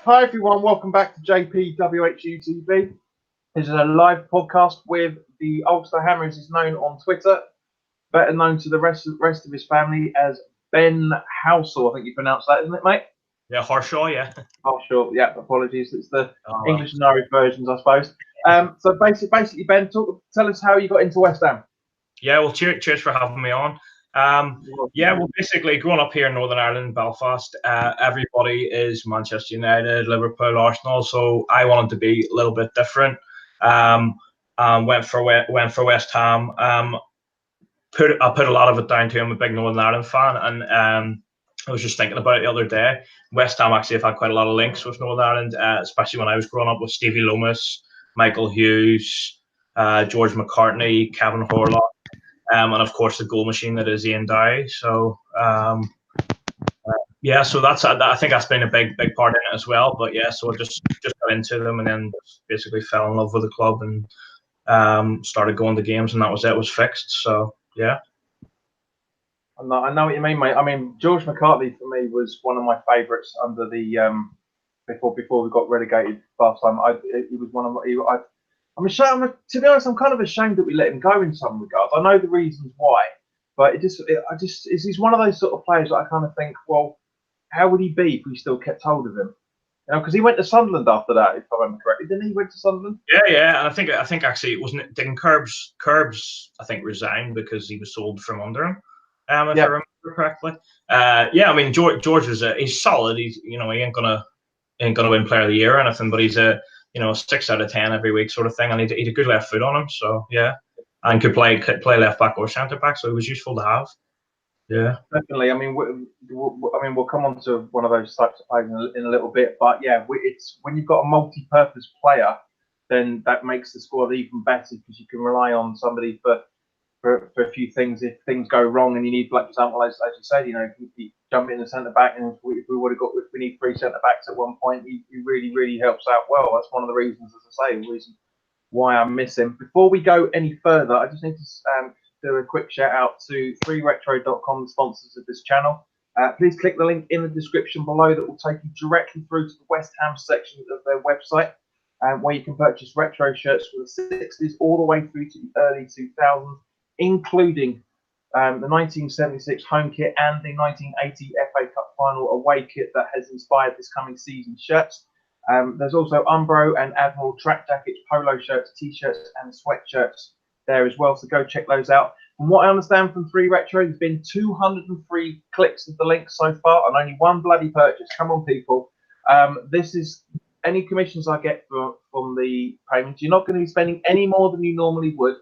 Hi everyone, welcome back to JPWHUTV. This is a live podcast with the Ulster Hammer, as is known on Twitter, better known to the rest of his family as Ben Housel. I think you pronounced that, isn't it, mate? Yeah, Harshaw, yeah. Oh, sure. Yeah, apologies. It's the English and Irish versions, I suppose. So basically, Ben, tell us how you got into West Ham. Yeah, well, cheers for having me on. Well, basically, growing up here in Northern Ireland, Belfast, everybody is Manchester United, Liverpool, Arsenal. So I wanted to be a little bit different. Went for West Ham. I put a lot of it down to I'm a big Northern Ireland fan, and I was just thinking about it the other day. West Ham actually have had quite a lot of links with Northern Ireland, especially when I was growing up with Stevie Lomas, Michael Hughes, George McCartney, Kevin Horlock. And of course the goal machine that is Ian Dowie. So so that's I think that's been a big part in it as well. But yeah, so I just got into them and then basically fell in love with the club and started going to games, and that was it. It was fixed. So yeah. I know what you mean, mate. I mean, George McCartney for me was one of my favourites under the before we got relegated last time. He was one of my. I'm ashamed. To be honest, I'm kind of ashamed that we let him go in some regards. I know the reasons why, but he's one of those sort of players that I kind of think, well, how would he be if we still kept hold of him? You know, because he went to Sunderland after that, if I remember correctly. Didn't he? Went to Sunderland? Yeah, and I think actually it wasn't. Didn't Curbs I think resigned because he was sold from under him. If I remember correctly. I mean George was he's solid. He ain't gonna win Player of the Year or anything, but he's a 6 out of 10 every week sort of thing, and he'd a good left foot on him. So yeah, and could play left back or centre back, so it was useful to have. Yeah, definitely. I mean, we'll come on to one of those types of players in a little bit, but yeah, it's when you've got a multi-purpose player, then that makes the squad even better because you can rely on somebody for a few things if things go wrong and you need, like, for example, as you said, if you jump in the centre back, and if we need 3 centre backs at one point, he really helps out well. That's one of the reasons, as I say, the reason why I miss him. Before we go any further, I just need to do a quick shout out to 3retro.com, the sponsors of this channel. Please click the link in the description below that will take you directly through to the West Ham section of their website, where you can purchase retro shirts from the 60s all the way through to the early 2000s, including the 1976 home kit and the 1980 FA Cup final away kit that has inspired this coming season shirts. There's also Umbro and Admiral track jackets, polo shirts, t-shirts and sweatshirts there as well, so go check those out. From what I understand from 3 Retro, there's been 203 clicks of the link so far and only 1 bloody purchase. Come on, people. This is any commissions I get from the payments. You're not going to be spending any more than you normally would.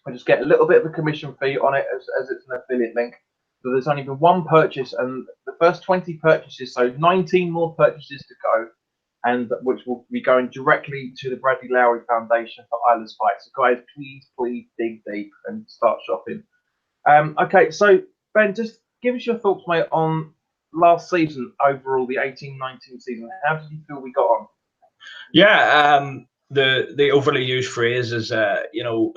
I just get a little bit of a commission fee on it as it's an affiliate link. So there's only been 1 purchase, and the first 20 purchases, so 19 more purchases to go, and which will be going directly to the Bradley Lowry Foundation for Isla's Fight. So guys, please dig deep and start shopping. Okay, so Ben, just give us your thoughts, mate, on last season overall, the 18-19 season. How did you feel we got on? Yeah, the overly used phrase is a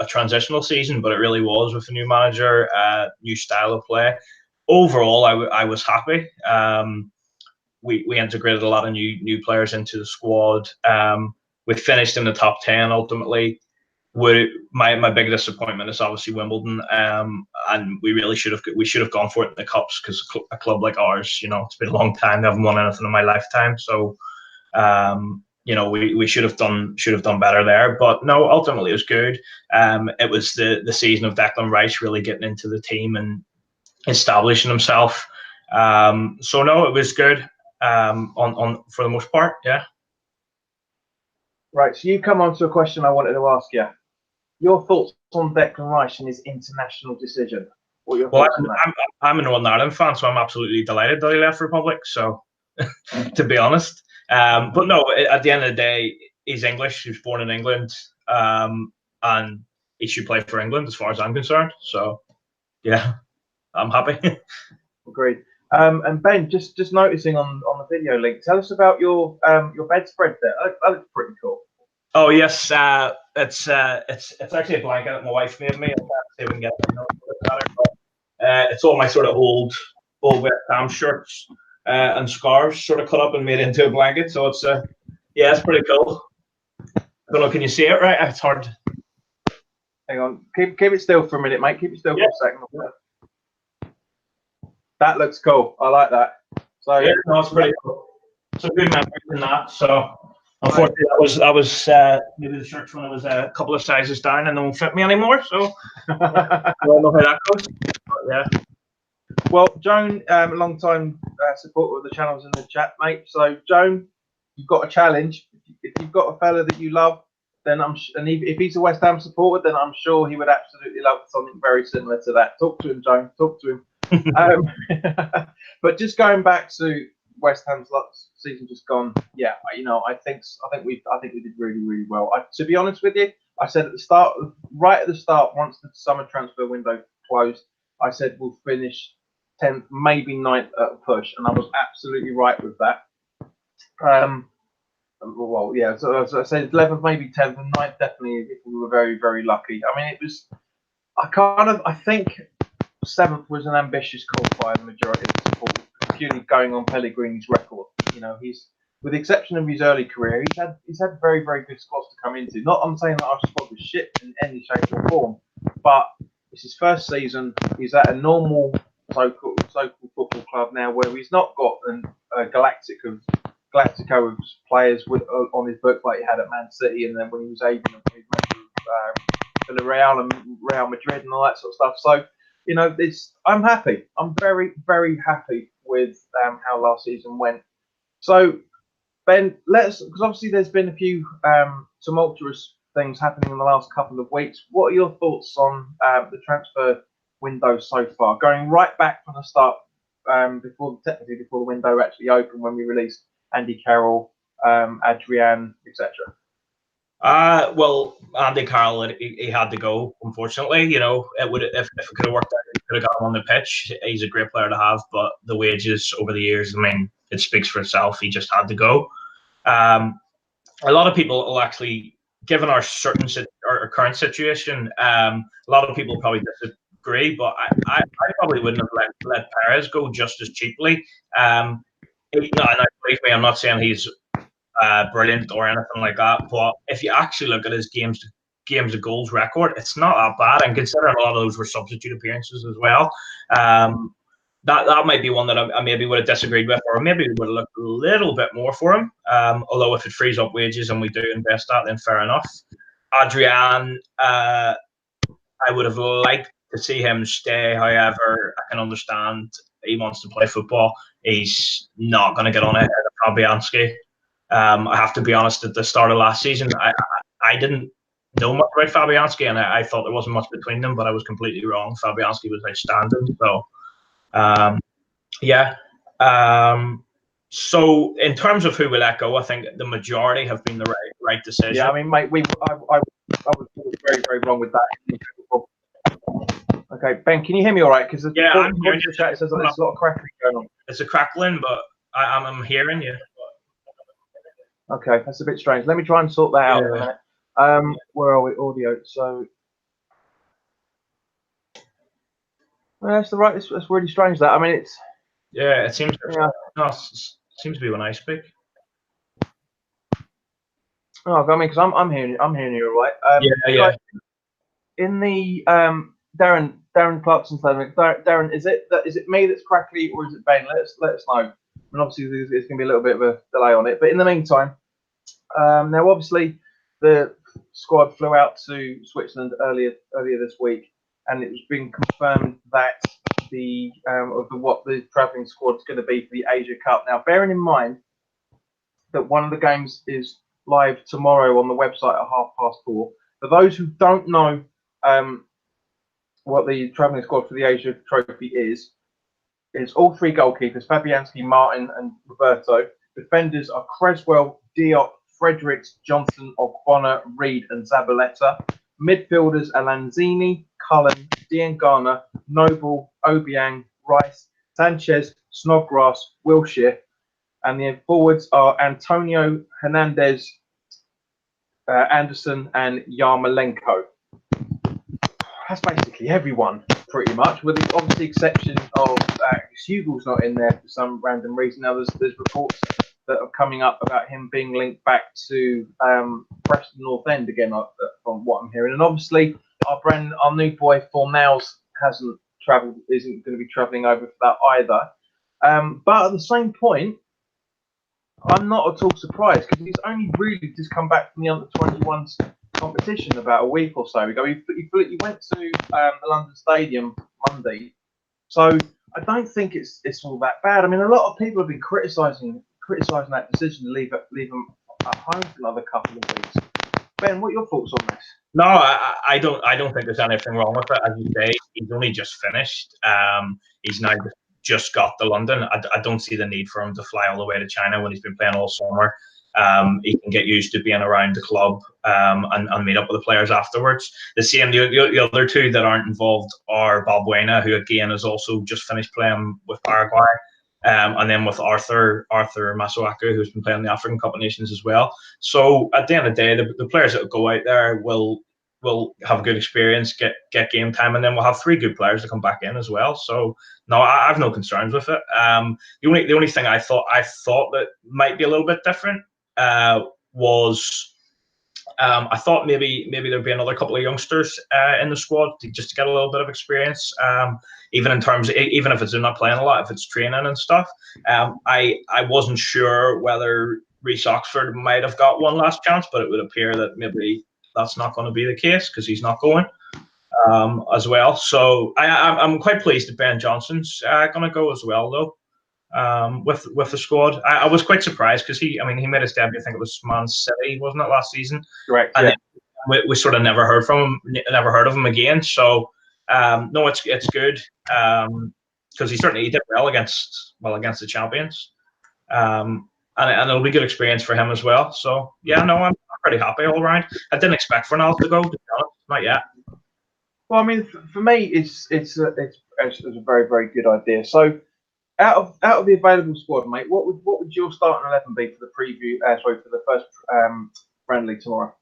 transitional season, but it really was with a new manager, new style of play. Overall, I was happy. We integrated a lot of new players into the squad. We finished in the top 10 ultimately. My big disappointment is obviously Wimbledon, and we really should have gone for it in the cups, because a club like ours, it's been a long time. I haven't won anything in my lifetime, so we should have done better there. But no, ultimately it was good. It was the season of Declan Rice really getting into the team and establishing himself. So no, it was good. On for the most part, yeah. Right, so you come on to a question I wanted to ask you. Your thoughts on Declan Rice and his international decision? What are your thoughts on that? I'm a Northern Ireland fan, so I'm absolutely delighted that he left Republic. So, to be honest, but no, at the end of the day, he's English. He was born in England, and he should play for England, as far as I'm concerned. So, yeah, I'm happy. Agreed. And Ben, just noticing on the video link, tell us about your bedspread there. That looks pretty cool. Oh yes, it's actually a blanket that my wife made me. I can't say we can get it, but it's all my sort of old West Ham shirts. and scarves sort of cut up and made into a blanket. So it's yeah, it's pretty cool. I don't know, can you see it right? It's hard. Hang on, keep it still for a minute, mate. Keep it still for a second. That looks cool. I like that. So yeah, no, it's pretty cool. It's a good memory in that. So unfortunately, that was maybe the shirt when it was a couple of sizes down and it won't fit me anymore. So I don't know how that goes. But yeah. Well, Joan, a long time supporter of the channels in the chat, mate. So Joan, you've got a challenge. If you've got a fella that you love, then if he's a West Ham supporter, then I'm sure he would absolutely love something very similar to that. Talk to him, Joan. Talk to him. But just going back to West Ham's season just gone, yeah, I think we did really, really well. To be honest with you, I said at the start, right at the start, once the summer transfer window closed, I said we'll finish 10th, maybe 9th at a push, and I was absolutely right with that. Well, yeah, so as I said, 11th, maybe 10th, and 9th definitely if we were very, very lucky. I mean, it was, I think 7th was an ambitious call by the majority of the support, purely going on Pellegrini's record. He's, with the exception of his early career, he's had very, very good squads to come into. Not I'm saying that our squad was shit in any shape or form, but it's his first season. He's at a normal so-called football club now, where he's not got a Galactico of players on his book like he had at Man City, and then when he was able to Villarreal and Real Madrid and all that sort of stuff. So I'm happy. I'm very, very happy with how last season went. So Ben, because obviously there's been a few tumultuous things happening in the last couple of weeks. What are your thoughts on the transfer window so far, going right back from the start, before the window actually opened, when we released Andy Carroll, Adrian, etc. Well, Andy Carroll, he had to go. Unfortunately, it would if it could have worked out, he could have got him on the pitch. He's a great player to have, but the wages over the years, I mean, it speaks for itself. He just had to go. A lot of people will actually, given our our current situation, a lot of people probably disagree, but I probably wouldn't have let Perez go just as cheaply. And believe me, I'm not saying he's brilliant or anything like that, but if you actually look at his games to goals record, it's not that bad, and considering a lot of those were substitute appearances as well, that might be one that I maybe would have disagreed with, or maybe would have looked a little bit more for him, although if it frees up wages and we do invest that, then fair enough. Adrian, I would have liked to see him stay. However, I can understand he wants to play football. He's not going to get on ahead of Fabianski. I have to be honest, at the start of last season, I didn't know much about Fabianski, and I thought there wasn't much between them, but I was completely wrong. Fabianski was outstanding. So, yeah. So, in terms of who we let go, I think the majority have been the right decision. Yeah, I mean, mate, I was very, very wrong with that. Okay, Ben, can you hear me all right? Because yeah, I'm hearing the chat says there's a lot of crackling going on. It's a crackling, but I'm hearing you. Okay, that's a bit strange. Let me try and sort that out in a minute. Where are we? Audio. So that's right. That's really strange. That, I mean, it's it seems seems to be when I speak. Oh, I mean, because I'm hearing you all right. Yeah. In the Darren Clarkson's letter, Darren, is it me that's crackly, or is it Ben? Let us know. And obviously, there's going to be a little bit of a delay on it. But in the meantime, now obviously the squad flew out to Switzerland earlier this week, and it was being confirmed that what the travelling squad is going to be for the Asia Cup. Now, bearing in mind that one of the games is live tomorrow on the website at 4:30. For those who don't know what the travelling squad for the Asia Trophy is, it's all three goalkeepers: Fabianski, Martin, and Roberto. Defenders are Creswell, Diop, Fredericks, Johnson, Ogbonna, Reed, and Zabaleta. Midfielders are Lanzini, Cullen, Diangana, Noble, Obiang, Rice, Sanchez, Snodgrass, Wilshire. And the forwards are Antonio, Hernandez, Anderson, and Yarmolenko. That's basically everyone. pretty much, with the obviously exception of Hugel's not in there for some random reason. Now there's reports that are coming up about him being linked back to Preston North End again, from what I'm hearing. And obviously our new boy Fornals hasn't travelled, isn't going to be travelling over for that either. But at the same point, I'm not at all surprised because he's only really just come back from the under-21s competition about a week or so ago. He went to the London Stadium Monday, so I don't think it's all that bad. I mean, a lot of people have been criticising that decision to leave him at home for another couple of weeks. Ben, what are your thoughts on this? No, I don't think there's anything wrong with it. As you say, he's only just finished. He's now just got to London. I don't see the need for him to fly all the way to China when he's been playing all summer. He can get used to being around the club and meet up with the players afterwards. The other two that aren't involved are Balbuena, who again has also just finished playing with Paraguay, and then with Arthur Masuaku, who's been playing the African Cup of Nations as well. So at the end of the day, the players that go out there will have a good experience, get game time, and then we'll have three good players to come back in as well. So no, I have no concerns with it. The only thing I thought that might be a little bit different was I thought maybe there'd be another couple of youngsters in the squad just to get a little bit of experience, even if it's not playing a lot, if it's training and stuff. I wasn't sure whether Reece Oxford might have got one last chance, but it would appear that maybe that's not going to be the case because he's not going as well. So I'm quite pleased that Ben Johnson's going to go as well, though. With the squad, I was quite surprised because he made his debut. I think it was Man City, wasn't it, last season? Correct. And yeah. we sort of never heard of him again. So no, it's good because he did well against the champions, and it'll be a good experience for him as well. So yeah, no, I'm pretty happy all around. I didn't expect Ronaldo to go, to be honest, not yet. Well, I mean, for me, it's a very, very good idea. So. Out of the available squad, mate, what would your starting 11 be for the for the first friendly tomorrow?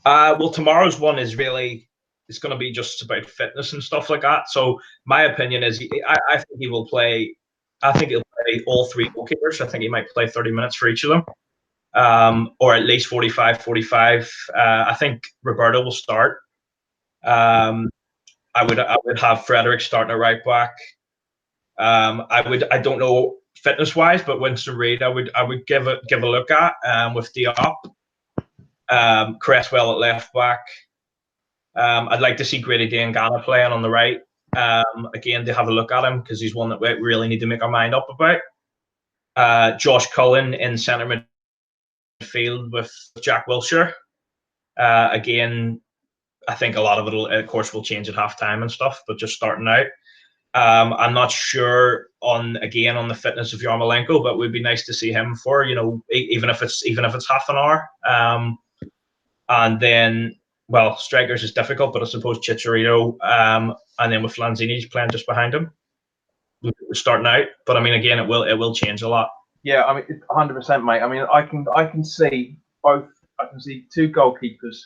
Well, tomorrow's one is it's going to be just about fitness and stuff like that. So my opinion is, I think he will play. I think he'll play all three goalkeepers. I think he might play 30 minutes for each of them, or at least 45. I think Roberto will start. I would have Frederick starting at right back. I don't know fitness wise, but Winston Reid I would give a look at with Diop, Cresswell at left back. I'd like to see Grady Diangana playing on the right. Again, to have a look at him because he's one that we really need to make our mind up about. Josh Cullen in centre midfield with Jack Wilshere. Again, I think a lot of it, of course, will change at halftime and stuff, but just starting out. I'm not sure on the fitness of Yarmolenko, but it would be nice to see him for even if it's half an hour. And then, well, strikers is difficult, but I suppose Chicharito, and then with Lanzini playing just behind him, we're starting out. But I mean, again, it will change a lot. Yeah, I mean, 100%, mate. I mean, I can see both. I can see two goalkeepers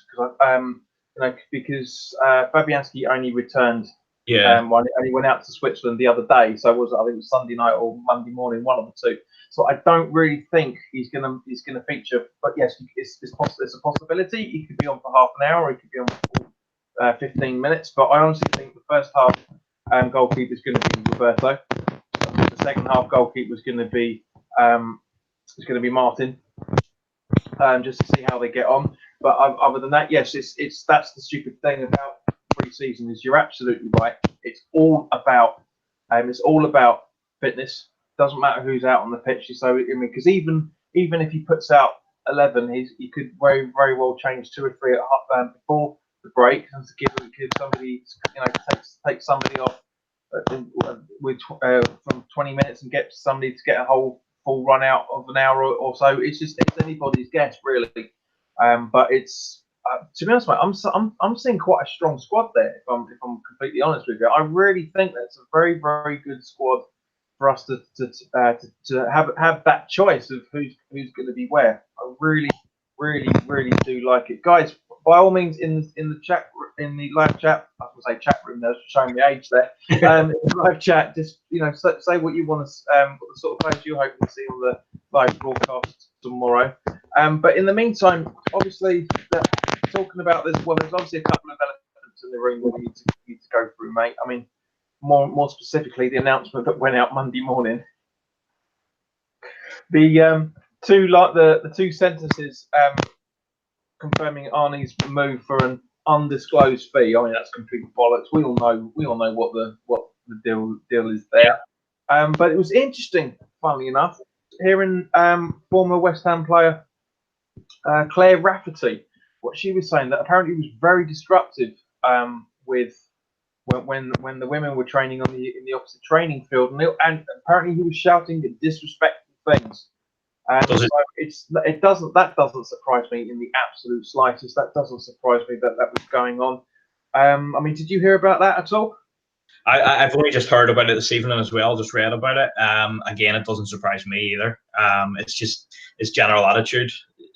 because Fabianski only returned. Yeah. And he went out to Switzerland the other day, so I think it was Sunday night or Monday morning, one of the two. So I don't really think he's gonna feature. But yes, it's a possibility. He could be on for half an hour, or he could be on for 15 minutes. But I honestly think the first half goalkeeper is going to be Roberto. The second half goalkeeper is going to be Martin. Just to see how they get on. But other than that, yes, that's the stupid thing about pre-season is you're absolutely right. It's all about fitness. Doesn't matter who's out on the pitch. So I mean, because even if he puts out 11, he could very, very well change 2 or 3 before the break and to give somebody take somebody off from 20 minutes and get somebody to get a whole full run out of an hour or so. It's anybody's guess really. But it's. To be honest, mate, I'm seeing quite a strong squad there. If I'm completely honest with you, I really think that's a very, very good squad for us to have that choice of who's going to be where. I really, really, really do like it, guys. by all means, in the chat, in the live chat, I was going to say chat room. There's showing my age there. In the live chat, just say what you want to, what the sort of players you hope to see on the live broadcast tomorrow. But in the meantime, obviously, talking about this, well, there's obviously a couple of elements in the room that we need to go through, mate. I mean, more specifically, the announcement that went out Monday morning. The two sentences confirming Arnie's move for an undisclosed fee. I mean, that's complete bollocks. We all know what the deal is there. But it was interesting, funnily enough, hearing former West Ham player Claire Rafferty, what she was saying, that apparently was very disruptive with when the women were training in the opposite training field, and apparently he was shouting disrespectful things. And so that doesn't surprise me in the absolute slightest. That doesn't surprise me that was going on. I mean, did you hear about that at all? I've only just heard about it this evening as well. Just read about it. Again, it doesn't surprise me either. It's just his general attitude.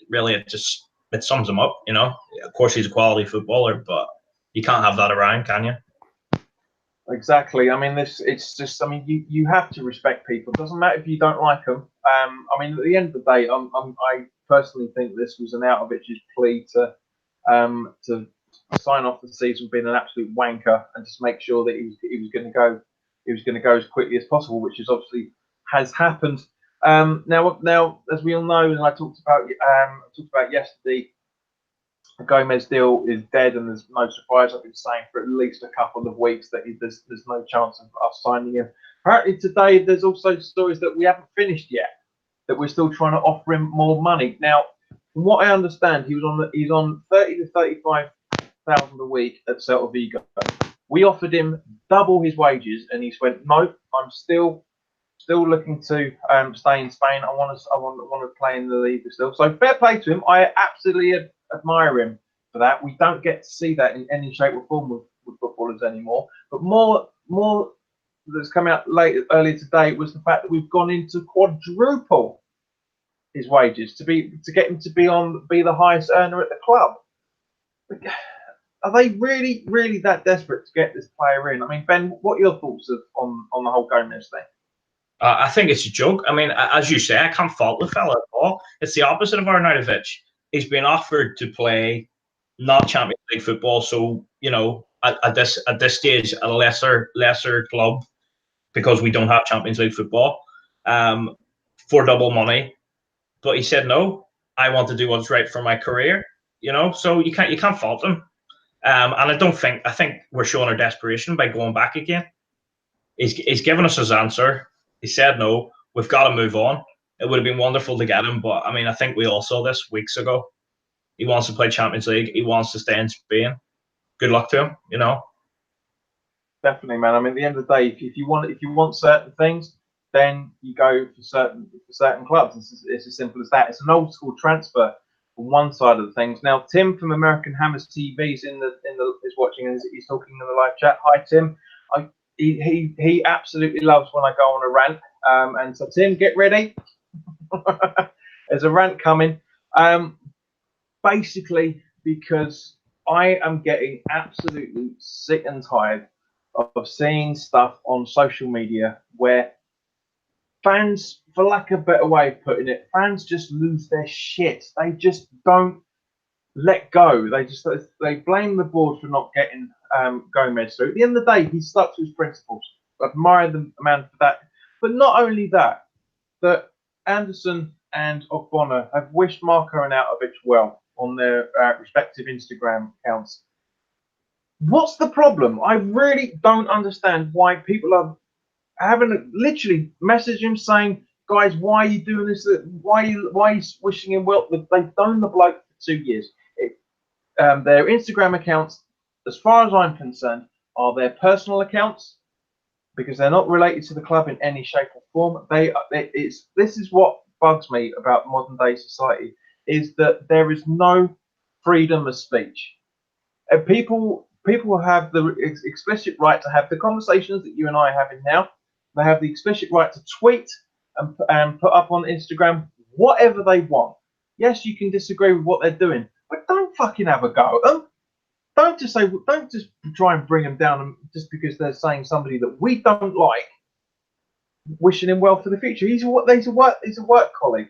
Really, it sums him up. Of course, he's a quality footballer, but you can't have that around, can you? Exactly. I mean, it's just. I mean, you have to respect people. It doesn't matter if you don't like them. I mean, at the end of the day, I personally think this was an Arnautovic's plea to sign off the season being an absolute wanker and just make sure that he was going to go as quickly as possible, which is obviously has happened. Now, as we all know, and I talked about yesterday, the Gomez deal is dead, and there's no surprise. I've been saying for at least a couple of weeks that there's no chance of us signing him. Apparently today, there's also stories that we haven't finished yet, that we're still trying to offer him more money. Now, from what I understand, he's on 30 to 35,000 a week at Celta Vigo. We offered him double his wages, and he's went, no, I'm still looking to stay in Spain. I want to play in the league still. So fair play to him. I absolutely admire him for that. We don't get to see that in any shape or form with footballers anymore. But more that's come out earlier today was the fact that we've gone into quadruple his wages to get him to be the highest earner at the club. Are they really, really that desperate to get this player in? I mean, Ben, what are your thoughts on the whole Gomez thing? I think it's a joke. I mean, as you say, I can't fault the fella at all. It's the opposite of Arnautovic. He's been offered to play not Champions League football, so at this stage, a lesser club, because we don't have Champions League football, for double money. But he said no. I want to do what's right for my career. So you can't fault him. And I think we're showing our desperation by going back again. He's given us his answer. He said no. We've got to move on. It would have been wonderful to get him, but I mean, I think we all saw this weeks ago. He wants to play Champions League. He wants to stay in Spain. Good luck to him. Definitely, man. I mean, at the end of the day, if you want certain things, then you go for certain clubs. It's as simple as that. It's an old school transfer from one side of the things. Now, Tim from American Hammers TV is is watching, and he's talking in the live chat. Hi, Tim. He absolutely loves when I go on a rant. And so, Tim, get ready. There's a rant coming. Basically, because I am getting absolutely sick and tired of seeing stuff on social media where fans, for lack of a better way of putting it, fans just lose their shit. They just don't let go. They blame the board for not getting Gomez through. At the end of the day, he stuck to his principles. I admire the man for that. But not only that Anderson and Ogbonna have wished Marko Arnautovic well on their respective Instagram accounts. What's the problem? I really don't understand why people are having literally message him saying, guys, why are you doing this? Why are you wishing him well? They've known the bloke for 2 years. Their Instagram accounts, as far as I'm concerned, are their personal accounts because they're not related to the club in any shape or form. This is what bugs me about modern day society, is that there is no freedom of speech. People have the explicit right to have the conversations that you and I are having now. They have the explicit right to tweet and put up on Instagram whatever they want. Yes, you can disagree with what they're doing, but don't fucking have a go at them. Don't just try and bring them down just because they're saying somebody that we don't like, wishing him well for the future. He's a work colleague.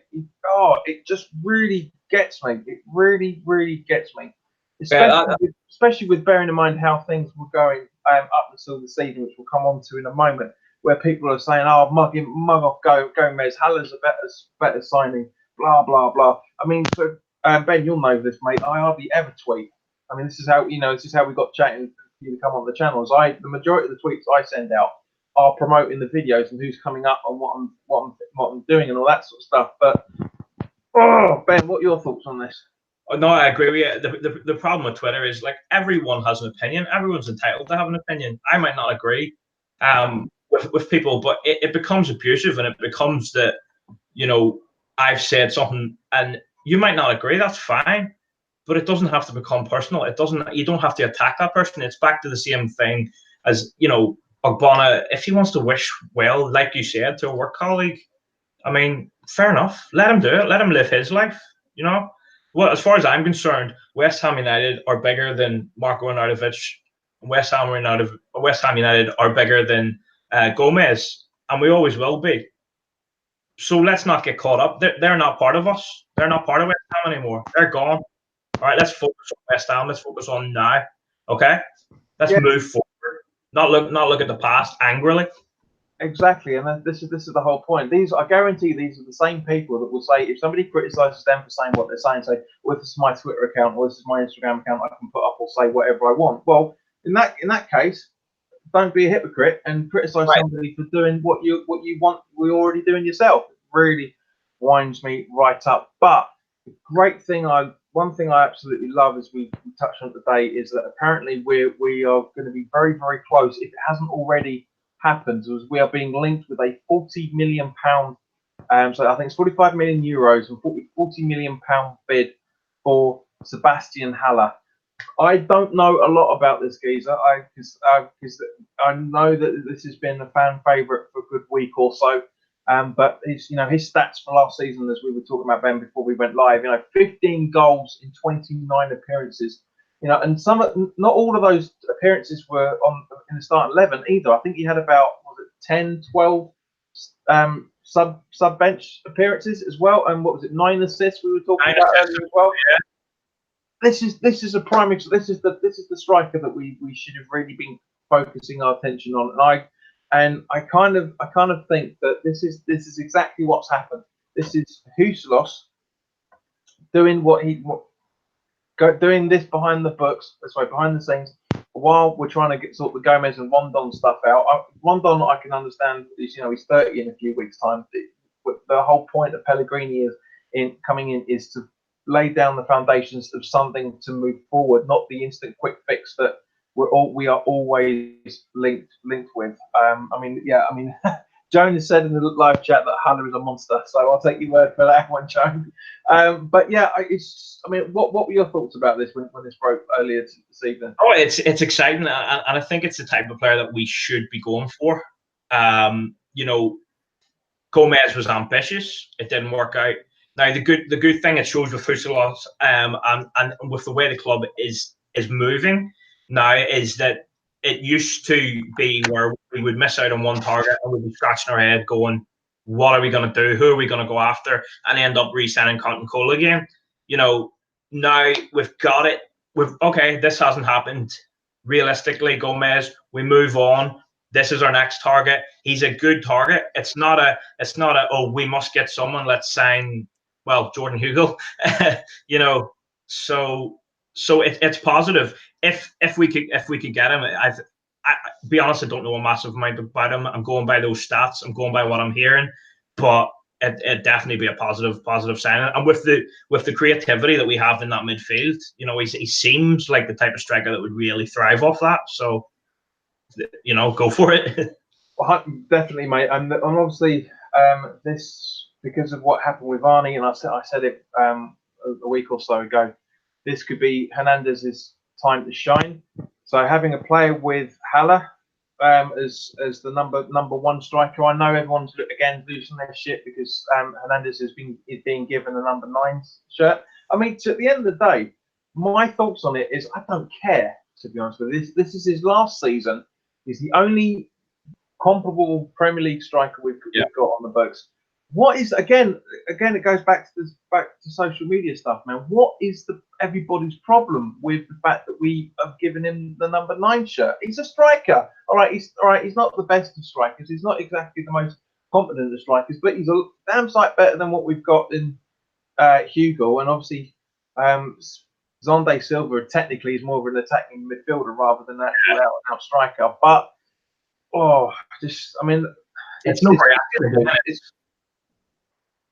It just really gets me. It really, really gets me. Especially with bearing in mind how things were going up until the season, which we'll come on to in a moment, where people are saying, "Oh, mug off, Gomez. Haller's a better signing." Blah blah blah. I mean, Ben, you'll know this, mate. I hardly ever tweet. I mean, this is how we got chatting for you to come on the channels. The majority of the tweets I send out are promoting the videos and who's coming up and what I'm doing and all that sort of stuff. But Ben, what are your thoughts on this? No, I agree with you. The problem with Twitter is, like, everyone has an opinion. Everyone's entitled to have an opinion. I might not agree with people, but it becomes abusive, and it becomes that, I've said something and you might not agree. That's fine, but it doesn't have to become personal. You don't have to attack that person. It's back to the same thing as, Ogbonna. If he wants to wish well, like you said, to a work colleague, I mean, fair enough. Let him do it. Let him live his life. Well, as far as I'm concerned, West Ham United are bigger than Marko Arnautovic. West Ham United are bigger than Gomez, and we always will be. So let's not get caught up. They're not part of us. They're not part of West Ham anymore. They're gone. All right, let's focus on West Ham. Let's focus on now. Okay, let's move forward. Not look at the past angrily. Exactly, and this is the whole point. I guarantee these are the same people that will say, if somebody criticises them for saying what they're saying, say, "Well, this is my Twitter account, or this is my Instagram account. I can put up or say whatever I want." Well, in that case, don't be a hypocrite and criticise somebody for doing what you want. We're already doing yourself. It really winds me right up. But the great thing, one thing I absolutely love, as we touched on today, is that apparently we are going to be very, very close, if it hasn't already happened, as we are being linked with a £40 million, so I think it's 45 million euros and 40 million pound bid for Sebastian Haller. I don't know a lot about this geezer, because I know that this has been a fan favourite for a good week or so. But his stats for last season, as we were talking about, Ben, before we went live, 15 goals in 29 appearances. And not all of those appearances were in the starting 11 either. I think he had about 10, 12 sub bench appearances as well, and 9 assists we were talking about earlier as well. Yeah. This is a prime example. This is the striker that we should have really been focusing our attention on. And I kind of think that this is exactly what's happened. This is Huselos doing doing this behind the scenes, while we're trying to sort the Gomez and Rondon stuff out. Rondon, I can understand, he's 30 in a few weeks' time. The whole point of Pellegrini coming in is to lay down the foundations of something to move forward, not the instant quick fix that we are always linked with. Joan has said in the live chat that Haller is a monster, so I'll take your word for that one, Joan. But yeah, what were your thoughts about this when this broke earlier this evening? Oh, it's exciting, and I think it's the type of player that we should be going for. Gomez was ambitious; it didn't work out. Now, the good thing it shows with Huselos, and with the way the club is moving now, is that it used to be where we would miss out on one target and we'd be scratching our head going, what are we going to do? Who are we going to go after? And end up re-signing Cotton Cole again. Now we've got it. This hasn't happened. Realistically, Gomez, we move on. This is our next target. He's a good target. It's not a oh, we must get someone, let's sign, Jordan Hugill. So it's positive. If we could get him, I be honest, I don't know a massive amount about him. I'm going by those stats. I'm going by what I'm hearing, but it definitely be a positive sign. And with the creativity that we have in that midfield, he seems like the type of striker that would really thrive off that. So, go for it. Well, definitely, mate. And obviously, this, because of what happened with Arnie, and I said it a week or so ago, this could be Hernandez's time to shine. So having a player with Haller as the number one striker, I know everyone's again losing their shit because Hernandez is being given the number 9 shirt. I mean, at the end of the day, my thoughts on it is I don't care, to be honest with you. This is his last season. He's the only comparable Premier League striker we've got on the books. What is again? It goes back to social media stuff, man. What is everybody's problem with the fact that we have given him the number 9 shirt? He's a striker. All right, he's not the best of strikers. He's not exactly the most competent of strikers, but he's a damn sight better than what we've got in Hugo, and obviously Zonde Silva technically is more of an attacking midfielder rather than an actual out striker. But it's no reaction.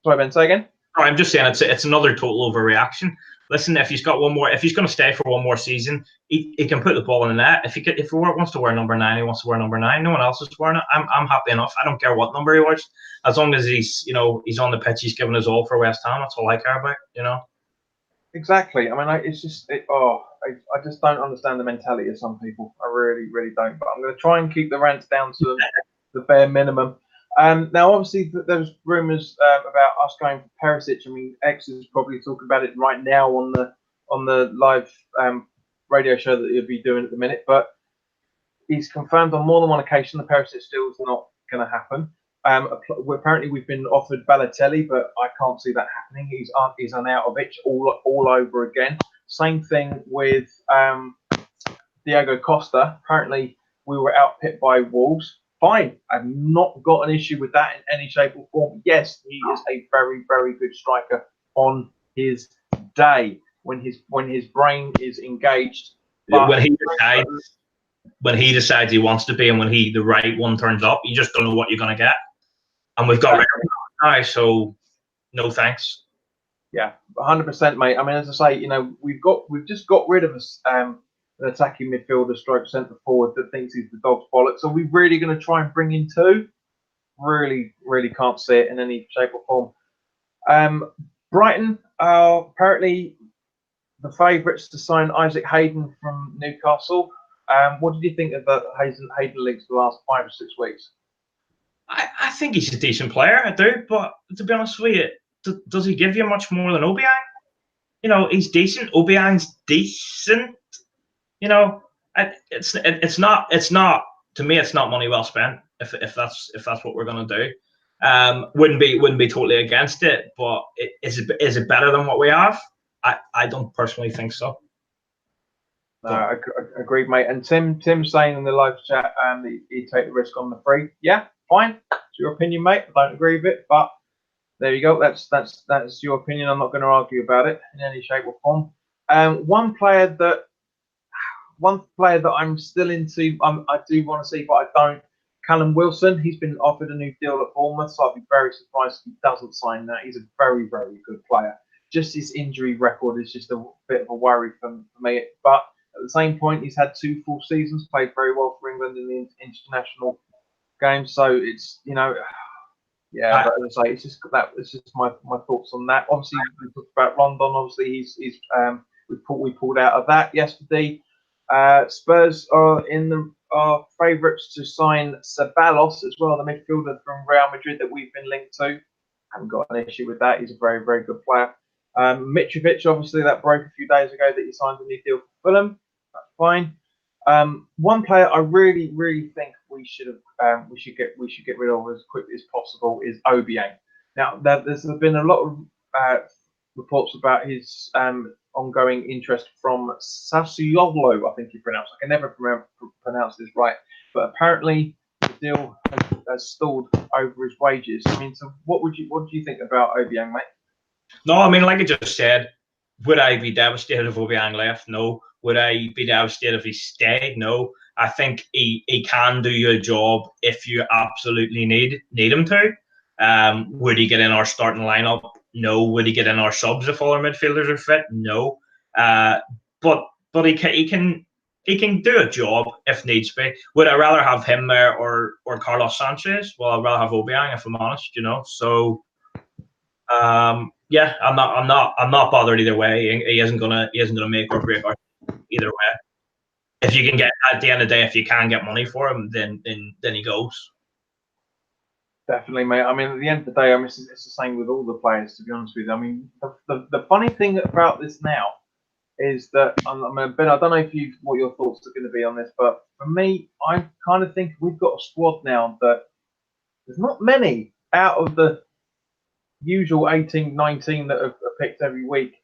Sorry, Ben, say again. I'm just saying it's another total overreaction. Listen, if he's got one more, if he's going to stay for one more season, he can put the ball in the net. If he wants to wear number 9, he wants to wear number 9. No one else is wearing it. I'm happy enough. I don't care what number he wears, as long as he's on the pitch, he's giving his all for West Ham. That's all I care about. Exactly. I mean, it's just I just don't understand the mentality of some people. I really, really don't. But I'm going to try and keep the rants down to the bare minimum. Now, obviously, there's rumours about us going for Perisic. I mean, X is probably talking about it right now on the live radio show that he'll be doing at the minute. But he's confirmed on more than one occasion the Perisic deal is not going to happen. Apparently, we've been offered Balotelli, but I can't see that happening. He's on out of it all over again. Same thing with Diego Costa. Apparently, we were outpicked by Wolves. Fine, I've not got an issue with that in any shape or form. Yes, he is a very, very good striker on his day when his brain is engaged. When he decides he wants to be, and when the right one turns up, you just don't know what you're going to get. And we've got rid of him now, so no thanks. Yeah, 100%, mate. I mean, as I say, we've just got rid of an attacking midfielder, stroke centre forward that thinks he's the dog's bollocks. So we're really going to try and bring in 2? Really, really can't see it in any shape or form. Brighton are apparently the favourites to sign Isaac Hayden from Newcastle. What did you think of the Hayden leaks the last 5 or 6 weeks? I think he's a decent player, I do. But to be honest with you, does he give you much more than Obiang? He's decent. Obiang's decent. It's not to me. It's not money well spent. If that's what we're gonna do, wouldn't be totally against it. But is it better than what we have? I don't personally think so. No, I agreed, mate. And Tim's saying in the live chat that he'd take the risk on the free. Yeah, fine. It's your opinion, mate. I don't agree with it, but there you go. That's your opinion. I'm not going to argue about it in any shape or form. One player that I'm still into, I do want to see, but I don't. Callum Wilson. He's been offered a new deal at Bournemouth, so I'd be very surprised if he doesn't sign that. He's a very, very good player. Just his injury record is just a bit of a worry for me. But at the same point, he's had 2 full seasons, played very well for England in the international games. So it's yeah. But as I say, it's just my thoughts on that. Obviously, we talked about Rondon. Obviously, we pulled out of that yesterday. Spurs are favourites to sign Ceballos as well, the midfielder from Real Madrid that we've been linked to. Haven't got an issue with that. He's a very, very good player. Mitrovic, obviously, that broke a few days ago that he signed a new deal for Fulham. That's fine. One player I really, really think we should get rid of as quickly as possible is Obiang. Now, there's been a lot of reports about his ongoing interest from Sassuolo, I think you pronounce. I can never pronounce this right, but apparently the deal has stalled over his wages. I mean, so what do you think about Obiang, mate? No, I mean, like I just said, would I be devastated if Obiang left? No. Would I be devastated if he stayed? No. I think he can do your job if you absolutely need him to. Would he get in our starting lineup? No. Would he get in our subs if all our midfielders are fit? No. But he can do a job if needs be. Would I rather have him there or Carlos Sanchez? Well, I'd rather have Obiang, if I'm honest. So yeah, I'm not bothered either way. He isn't gonna make or break our either way. If you can get at the end of the day, if you can get money for him, then he goes. Definitely, mate. I mean, at the end of the day, I mean, it's the same with all the players, to be honest with you. I mean, the funny thing about this now is that I mean, Ben, I don't know if what your thoughts are going to be on this, but for me, I kind of think we've got a squad now that there's not many out of the usual 18, 19 that are picked every week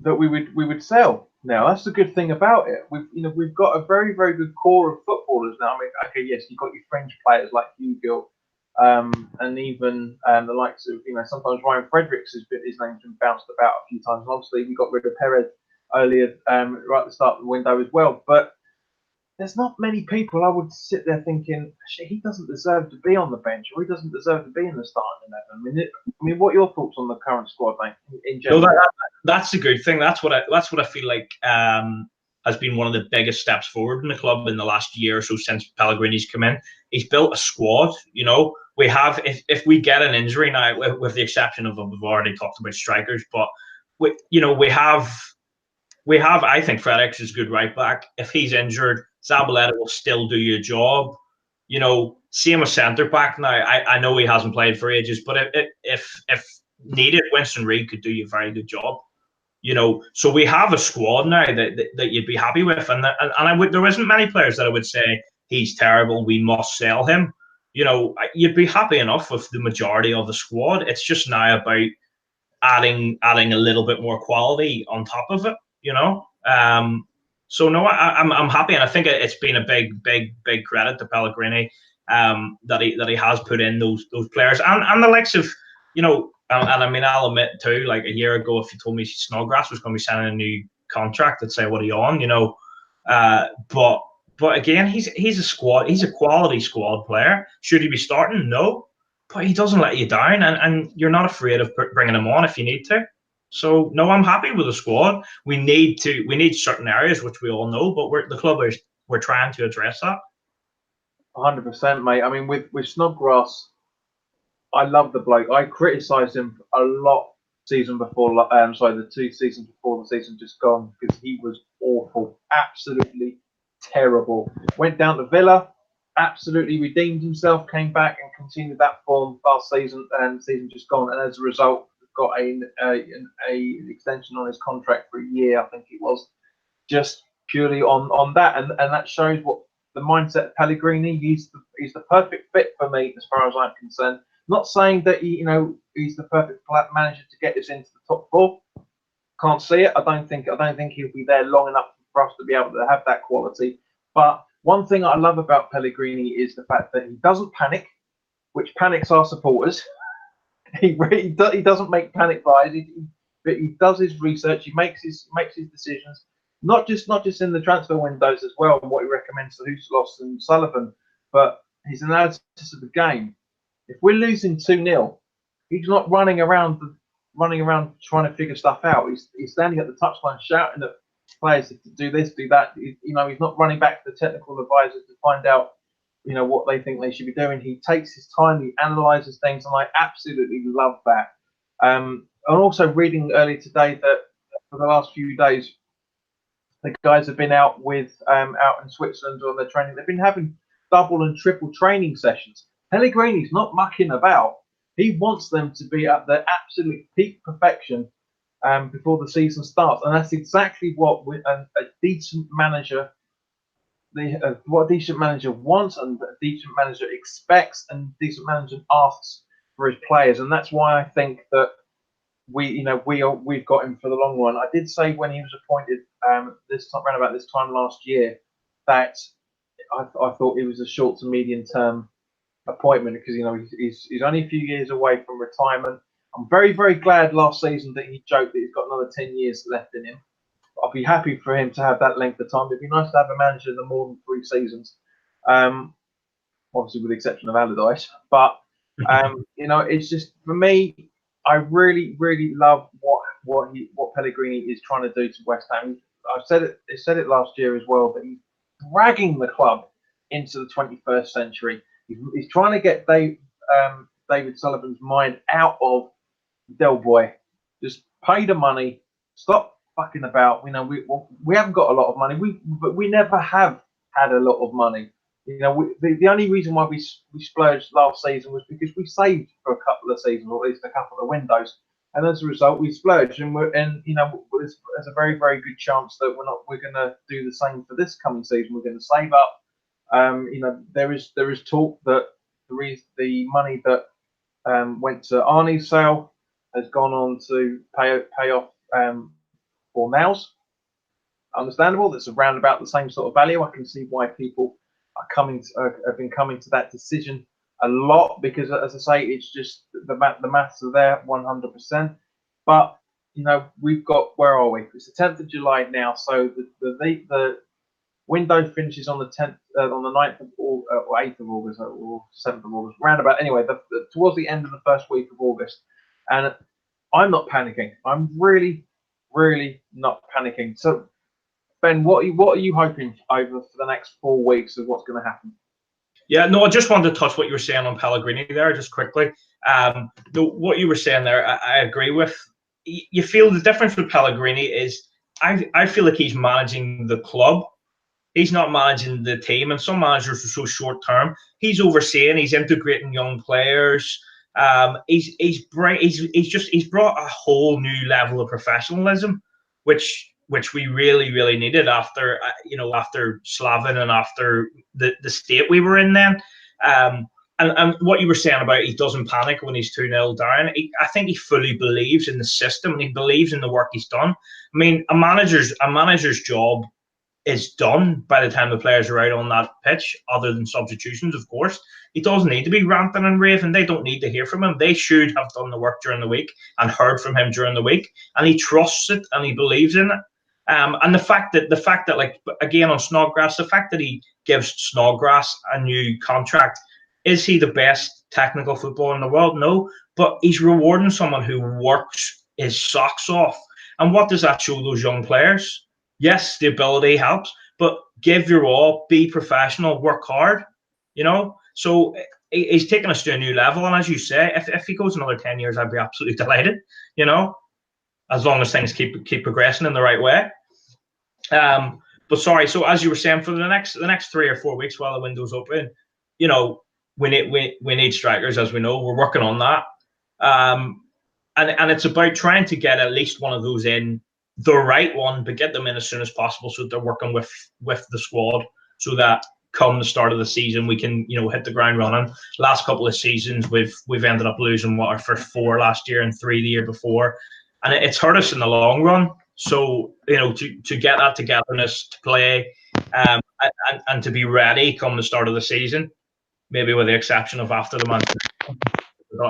that we would sell now. That's the good thing about it. We've got a very, very good core of footballers now. I mean, okay, yes, you've got your fringe players like Hugill, and even the likes of sometimes Ryan Fredericks his name's been bounced about a few times. And obviously, we got rid of Perez earlier, right at the start of the window as well. But there's not many people I would sit there thinking, actually, he doesn't deserve to be on the bench, or he doesn't deserve to be in the starting 11. I mean, what are your thoughts on the current squad, mate, in general? No, that's a good thing. That's what I feel like has been one of the biggest steps forward in the club in the last year or so since Pellegrini's come in. He's built a squad. We have if we get an injury now, with the exception of we've already talked about strikers, but we have. I think Fredericks is good right back. If he's injured, Zabaleta will still do your job. Same as centre back now. I know he hasn't played for ages, but if needed, Winston Reid could do you a very good job. So we have a squad now that you'd be happy with, and there isn't many players that I would say he's terrible, we must sell him. You'd be happy enough with the majority of the squad. It's just now about adding a little bit more quality on top of it. So no, I'm happy, and I think it's been a big credit to Pellegrini that he has put in those players and the likes of and I mean, I'll admit too, like a year ago, if you told me Snodgrass was going to be signing a new contract, I'd say, what are you on? But again, he's a quality squad player. Should he be starting? No, but he doesn't let you down, and you're not afraid of bringing him on if you need to. So no, I'm happy with the squad. We need certain areas which we all know, but we're trying to address that. 100%, mate. I mean, with Snodgrass, I love the bloke. I criticised him a lot season before. The 2 seasons before the season just gone, because he was awful, absolutely terrible. Went down to Villa, absolutely redeemed himself, came back and continued that form last season, and season just gone. And as a result, got an extension on his contract for a year, I think it was, just purely on that, and that shows what the mindset of Pellegrini. He's the perfect fit for me as far as I'm concerned. Not saying that he's the perfect manager to get us into the top 4. Can't see it. I don't think he'll be there long enough for us to be able to have that quality. But one thing I love about Pellegrini is the fact that he doesn't panic, which panics our supporters. He doesn't make panic buys. But he does his research. He makes his decisions. Not just in the transfer windows as well, and what he recommends to Huselos and Sullivan, but his analysis of the game. If we're losing 2-0, he's not running around trying to figure stuff out. He's standing at the touchline shouting at players to do this, do that. He's not running back to the technical advisors to find out what they think they should be doing. He takes his time, he analyses things, and I absolutely love that. And also reading earlier today that for the last few days, the guys have been out in Switzerland on their training. They've been having double and triple training sessions. Pellegrini's not mucking about. He wants them to be at their absolute peak perfection before the season starts, and that's exactly what a decent manager, what a decent manager wants, and a decent manager expects, and a decent manager asks for his players, and that's why I think that we've got him for the long run. I did say when he was appointed around about this time last year that I thought it was a short to medium term appointment, because he's only a few years away from retirement. I'm very, very glad last season that he joked that he's got another 10 years left in him. I'll be happy for him to have that length of time. It'd be nice to have a manager in more than 3 seasons, obviously with the exception of Allardyce. But it's just, for me, I really, really love what Pellegrini is trying to do to West Ham. I said it last year as well, but he's dragging the club into the 21st century. He's trying to get David Sullivan's mind out of Del Boy. Just pay the money. Stop fucking about. We haven't got a lot of money. But we never have had a lot of money. The only reason why we splurged last season was because we saved for a couple of seasons, or at least a couple of windows. and as a result, we splurge, and there's a very, very good chance that we're going to do the same for this coming season. We're going to save up. There is talk that the money that went to Arnie's sale has gone on to pay off for Now's. Understandable. That's around about the same sort of value. I can see why people have been coming to that decision a lot, because, as I say, it's just the maths are there 100%. But we've got, where are we? It's the 10th of July now, so the window finishes on the 10th, on the 9th of or 8th of August, or 7th of August, roundabout. Anyway, towards the end of the first week of August, and I'm not panicking. I'm really, really not panicking. So, Ben, what are you hoping over for the next 4 weeks of what's going to happen? Yeah, no, I just wanted to touch what you were saying on Pellegrini there, just quickly. What you were saying there, I agree with. You feel the difference with Pellegrini is I feel like he's managing the club. He's not managing the team, and some managers are so short term. He's overseeing, he's integrating young players. He's brought a whole new level of professionalism, which we really needed after after Slaven and after the state we were in then. And what you were saying about he doesn't panic when he's 2-0 down, I think he fully believes in the system and he believes in the work he's done. I mean, a manager's job is done by the time the players are out on that pitch, other than substitutions, of course. He doesn't need to be ranting and raving. They don't need to hear from him. They should have done the work during the week and heard from him during the week. And he trusts it and he believes in it. And the fact that, like, again, on Snodgrass, the fact that he gives Snodgrass a new contract, is he the best technical footballer in the world? No, but he's rewarding someone who works his socks off. And what does that show those young players? Yes, the ability helps, but give your all, be professional, work hard, So he's taking us to a new level. And as you say, if he goes another 10 years, I'd be absolutely delighted, as long as things keep progressing in the right way. But sorry, so as you were saying, for the next 3 or 4 weeks while the window's open, we need strikers, as we know. We're working on that. And it's about trying to get at least one of those in, the right one, but get them in as soon as possible so that they're working with the squad, so that come the start of the season we can hit the ground running. Last couple of seasons we've ended up losing our first 4 last year and 3 the year before, and it's hurt us in the long run. So to get that togetherness, to play and to be ready come the start of the season, maybe with the exception of after the match. I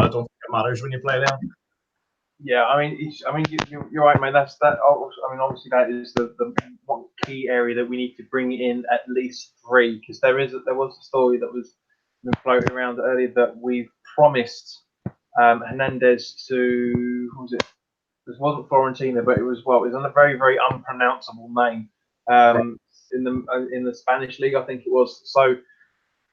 don't think it matters when you play them. Yeah, I mean, you're right, mate. That's that. I mean, obviously, that is the one key area that we need to bring in at least 3, because there was a story that was floating around earlier that we've promised Hernandez to, what was it? This wasn't Florentina, but it was on a very, very unpronounceable name in the Spanish league, I think it was. So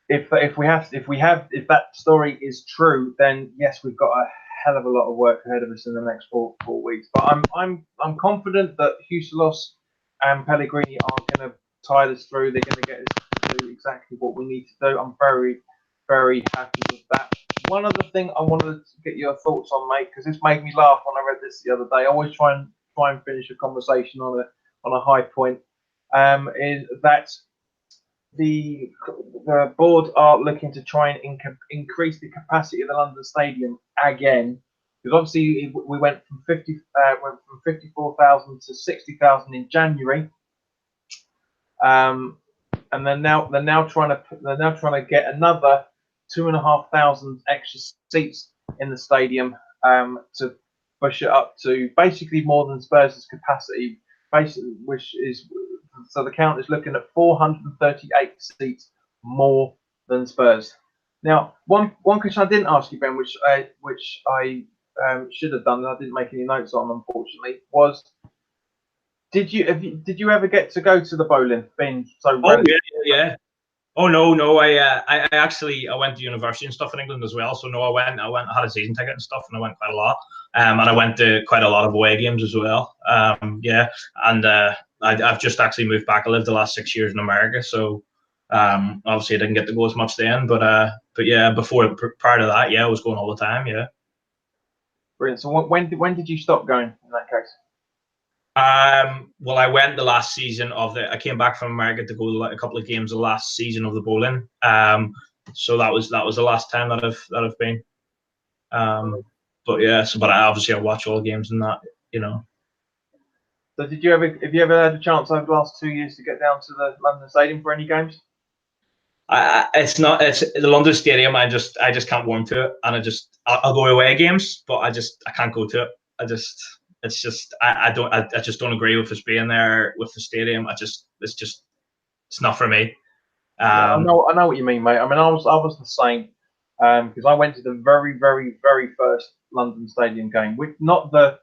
if that story is true, then yes, we've got a hell of a lot of work ahead of us in the next 4 weeks. But I'm confident that Huselos and Pellegrini are going to tide us through. They're going to get us to do exactly what we need to do. I'm very, very happy with that. One other thing I wanted to get your thoughts on, mate, because this made me laugh when I read this the other day. I always try and finish a conversation on a high point. Is that the board are looking to try and increase the capacity of the London Stadium again, because obviously we went from 54,000 to 60,000 in January, and they're now trying to get another 2,500 extra seats in the stadium to push it up to basically more than Spurs' capacity, basically, which is. So the count is looking at 438 seats more than Spurs. Now, one question I didn't ask you, Ben, which I should have done, and I didn't make any notes on, unfortunately, was did you ever get to go to the bowling? Been so. Oh yeah. Oh no. I actually went to university and stuff in England as well. So no, I had a season ticket and stuff, and I went quite a lot. And I went to quite a lot of away games as well. I've just actually moved back. I lived the last 6 years in America, so obviously I didn't get to go as much then. But yeah, prior to that, yeah, I was going all the time. Yeah. Brilliant. So when did you stop going in that case? Well, I went the last season of I came back from America to go to like a couple of games the last season of the bowling. So that was the last time that I've been. But yeah, but I watch all games and that, you know. So have you ever had a chance over the last 2 years to get down to the London Stadium for any games? It's the London Stadium. I just can't warm to it, and I'll go away games, but I can't go to it. I just don't agree with us being there with the stadium. It's not for me. Yeah, I know what you mean, mate. I mean, I was the same because I went to the very, very, very first London Stadium game, which not the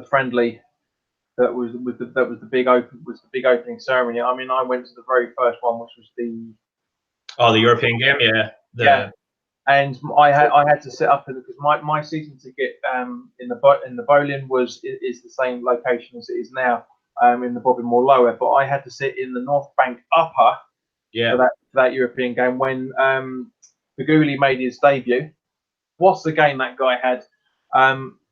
friendly that was the big opening ceremony. I mean, I went to the very first one, which was the European game, yeah. Yeah, and I had to sit up because my season ticket in the bowling is the same location as it is now in the Bobby Moore lower, but I had to sit in the North Bank upper for that European game when Baguli made his debut. What's the game that guy had?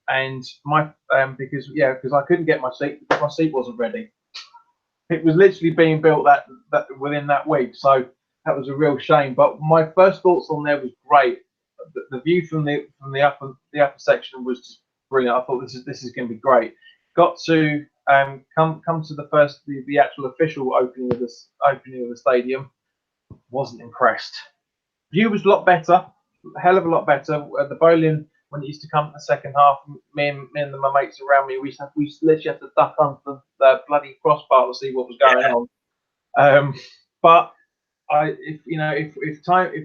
And my because I couldn't get my seat because my seat wasn't ready. It was literally being built that within that week, so that was a real shame. But my first thoughts on there was great. The view from the upper section was just brilliant. I thought this is going to be great. Got to come to the actual official opening of the stadium. Wasn't impressed. View was a lot better, a hell of a lot better. The bowling, when it used to come to the second half, me and my mates around me, we literally had to duck under the bloody crossbar to see what was going on. But if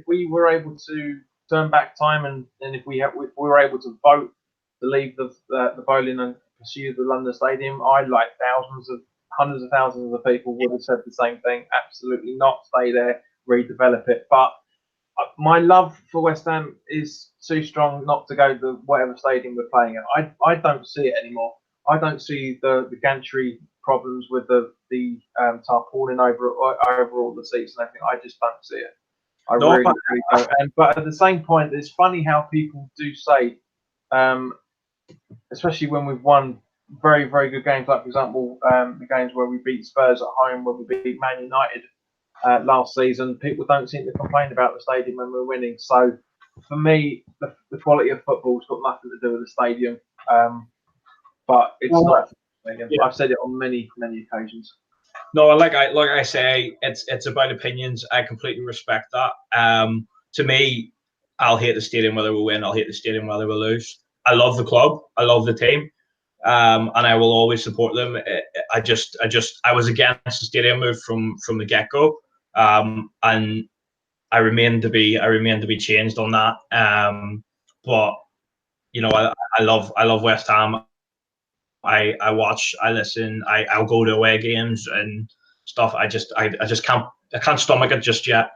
we were able to turn back time and if we were able to vote to leave the bowling and pursue the London Stadium, hundreds of thousands of people would have said the same thing. Absolutely not. Stay there, redevelop it. But my love for West Ham is too strong not to go to whatever stadium we're playing at. I don't see it anymore. I don't see the gantry problems with the tarpaulin over all the seats and everything. I just don't see it. I really don't. But at the same point, it's funny how people do say, especially when we've won very, very good games, like for example the games where we beat Spurs at home, where we beat Man United last season, people don't seem to complain about the stadium when we're winning. So for me, the quality of football's got nothing to do with the stadium. But it's not. Yeah. I've said it on many occasions. No, like I say, it's about opinions. I completely respect that. To me, I'll hate the stadium whether we win. I'll hate the stadium whether we lose. I love the club. I love the team, and I will always support them. I was against the stadium move from the get go, and I remain to be changed on that. But you know, I love West Ham. I watch, I listen, I'll go to away games and stuff. I just can't stomach it just yet.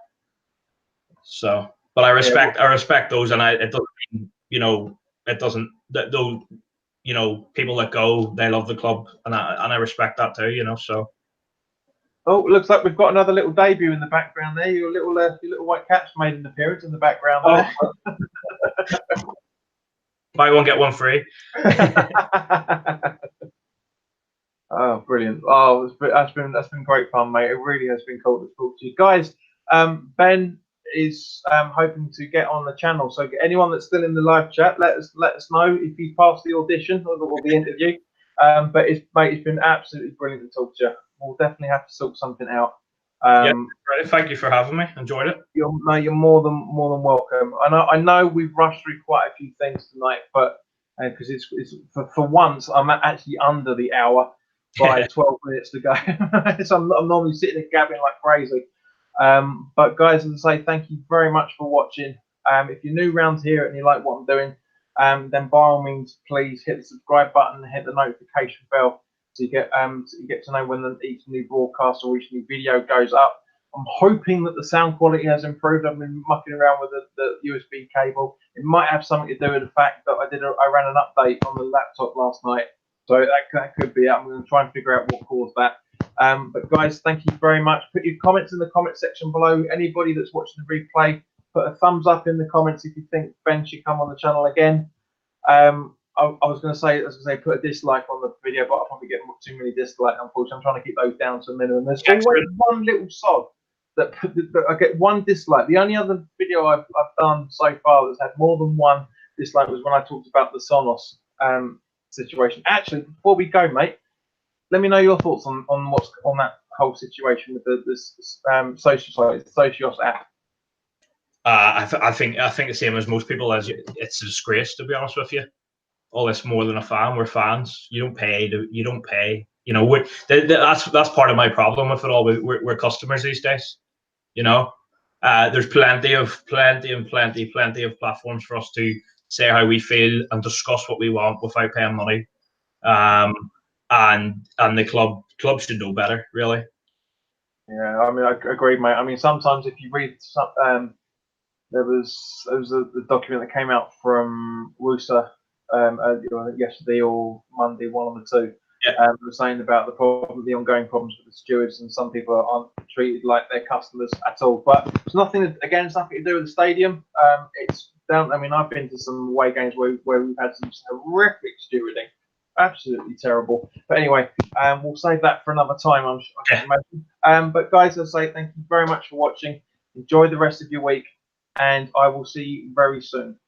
So, but I respect those, and it doesn't mean, it doesn't those people that go, they love the club, and I respect that too. So. Oh, looks like we've got another little debut in the background there. Your little white cat's made an appearance in the background there. Buy one, get one free. Oh, brilliant! Oh, that's been great fun, mate. It really has been cool to talk to you guys. Ben is hoping to get on the channel, so anyone that's still in the live chat, let us know if you passed the audition or the interview. But it's been absolutely brilliant to talk to you. We'll definitely have to sort something out. Thank you for having me. Enjoyed it. You're more than welcome. I know we've rushed through quite a few things tonight, but because it's for once I'm actually under the hour by 12 minutes to go. So I'm normally sitting and gabbing like crazy. But guys, as I say, thank you very much for watching. If you're new around here and you like what I'm doing, then by all means, please hit the subscribe button and hit the notification bell so you get to know when each new broadcast or each new video goes up. I'm hoping that the sound quality has improved. I've been mucking around with the USB cable. It might have something to do with the fact that I ran an update on the laptop last night, so that could be it. I'm going to try and figure out what caused that. But guys, thank you very much. Put your comments in the comment section below. Anybody that's watching the replay, put a thumbs up in the comments if you think Ben should come on the channel again. I was going to say, put a dislike on the video, but I'll probably get too many dislikes. Unfortunately, I'm trying to keep those down to a minimum. There's always one little sod that I get one dislike. The only other video I've done so far that's had more than one dislike was when I talked about the Sonos situation. Actually, before we go, mate, let me know your thoughts on what's on that whole situation with this Socios app. I think the same as most people. It's a disgrace, to be honest with you. All this more than a fan. We're fans. You don't pay. You know, that's part of my problem with it all. We're customers these days. You know, there's plenty of platforms for us to say how we feel and discuss what we want without paying money. And the club should know better, really. Yeah, I mean, I agree, mate. I mean, sometimes if you read some, there was a document that came out from Ulster yesterday or Monday, one of the two. Yeah. They were saying about the ongoing problems with the stewards, and some people aren't treated like their customers at all. But it's nothing to do with the stadium. It's down. I mean, I've been to some away games where we've had some horrific stewarding, absolutely terrible. But anyway, we'll save that for another time. I can imagine. But guys, I say thank you very much for watching. Enjoy the rest of your week, and I will see you very soon.